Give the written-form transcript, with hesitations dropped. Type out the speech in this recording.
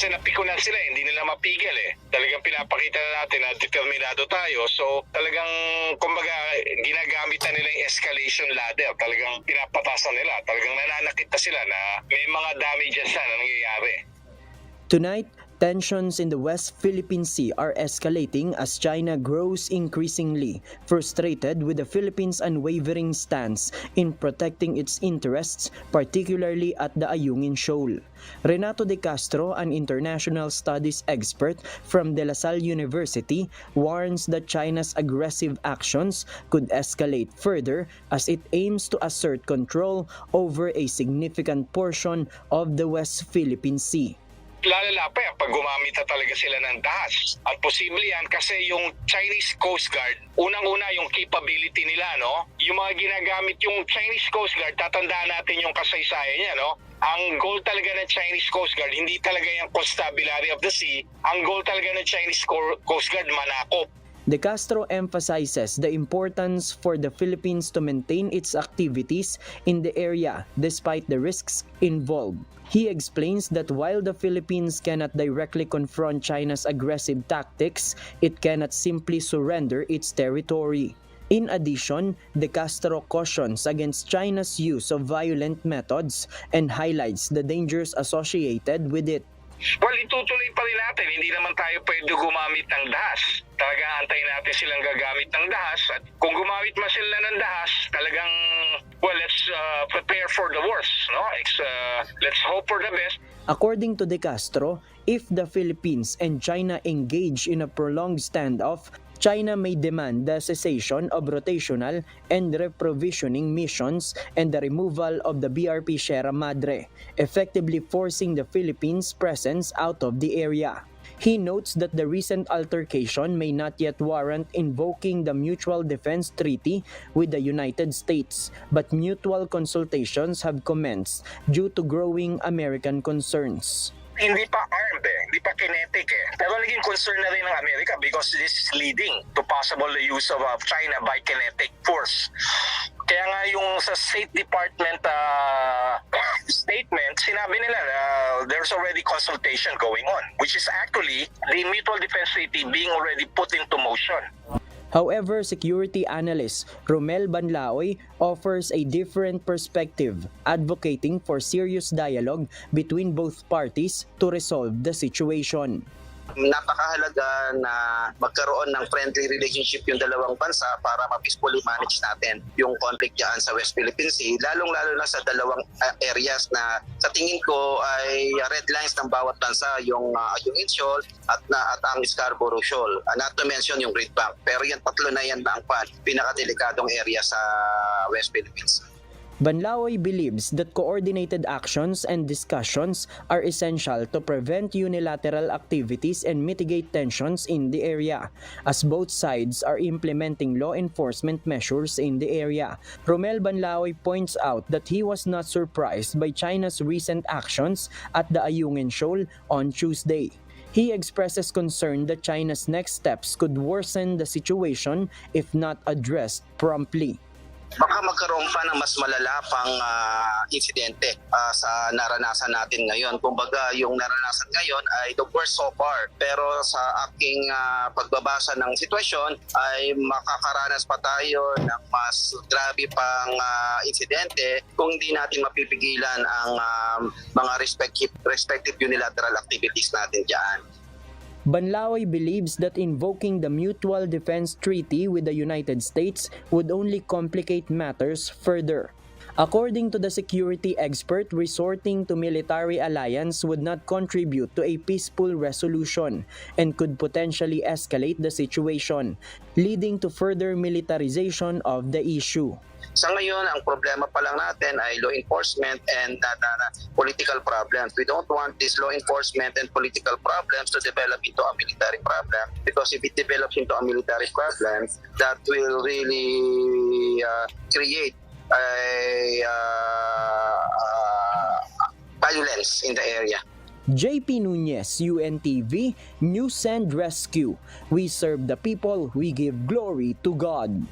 Kasi napikunan sila, hindi nila mapigil eh. Talagang pinapakita na natin na determinado tayo. So talagang kumbaga ginagamit na nila yung escalation ladder. Talagang pinapatasan nila. Talagang nananakit na sila na may mga damages na nangyayari. Tonight, tensions in the West Philippine Sea are escalating as China grows increasingly frustrated with the Philippines' unwavering stance in protecting its interests, particularly at the Ayungin Shoal. Renato De Castro, an international studies expert from De La Salle University, warns that China's aggressive actions could escalate further as it aims to assert control over a significant portion of the West Philippine Sea. Lalala pa yan pag gumamit na talaga sila ng dahas. At posible yan kasi yung Chinese Coast Guard, unang-una yung capability nila, no? Yung mga ginagamit yung Chinese Coast Guard, tatandaan natin yung kasaysayan niya, no? Ang goal talaga ng Chinese Coast Guard, hindi talaga yung constabulary of the sea. Ang goal talaga ng Chinese Coast Guard, manakop. De Castro emphasizes the importance for the Philippines to maintain its activities in the area despite the risks involved. He explains that while the Philippines cannot directly confront China's aggressive tactics, it cannot simply surrender its territory. In addition, De Castro cautions against China's use of violent methods and highlights the dangers associated with it. Well, itutuloy pa rin natin. Hindi naman tayo pwede gumamit ng dahas. Talagang antayin natin silang gagamit ng dahas. At kung gumamit man sila ng dahas, talagang, well, let's prepare for the worst. No? Let's hope for the best. According to De Castro, if the Philippines and China engage in a prolonged standoff, China may demand the cessation of rotational and reprovisioning missions and the removal of the BRP Sierra Madre, effectively forcing the Philippines' presence out of the area. He notes that the recent altercation may not yet warrant invoking the Mutual Defense Treaty with the United States, but mutual consultations have commenced due to growing American concerns. Hindi pa armed eh, hindi pa kinetic eh. Pero naging concern na rin ng Amerika because this is leading to possible use of China by kinetic force. Kaya nga yung sa State Department statement, sinabi nila na there's already consultation going on, which is actually the Mutual Defense Treaty being already put into motion. However, security analyst Romel Banlaoy offers a different perspective, advocating for serious dialogue between both parties to resolve the situation. Napakahalaga na magkaroon ng friendly relationship yung dalawang bansa para ma-peacefully manage natin yung conflict dyan sa West Philippine Sea, lalong-lalo na sa dalawang areas na sa tingin ko ay red lines ng bawat bansa, yung Ayungin Shoal at ang Scarborough Shoal. Not to mention yung Great Bank. Pero yung tatlo na yan ang pinakadelikadong area sa West Philippines. Banlaoy believes that coordinated actions and discussions are essential to prevent unilateral activities and mitigate tensions in the area, as both sides are implementing law enforcement measures in the area. Romel Banlaoy points out that he was not surprised by China's recent actions at the Ayungin Shoal on Tuesday. He expresses concern that China's next steps could worsen the situation if not addressed promptly. Baka magkaroon pa ng mas malala pang insidente sa naranasan natin ngayon. Kumbaga, yung naranasan ngayon ay the worst so far. Pero sa aking pagbabasa ng sitwasyon ay makakaranas pa tayo ng mas grabe pang insidente kung hindi natin mapipigilan ang mga respective unilateral activities natin dyan. Banlaoy believes that invoking the Mutual Defense Treaty with the United States would only complicate matters further. According to the security expert, resorting to military alliance would not contribute to a peaceful resolution and could potentially escalate the situation, leading to further militarization of the issue. Sa ngayon, ang problema pa lang natin ay law enforcement and political problems. We don't want this law enforcement and political problems to develop into a military problem, because if it develops into a military problem, that will really create violence in the area. JP Nunez, UNTV, News and Rescue. We serve the people, we give glory to God.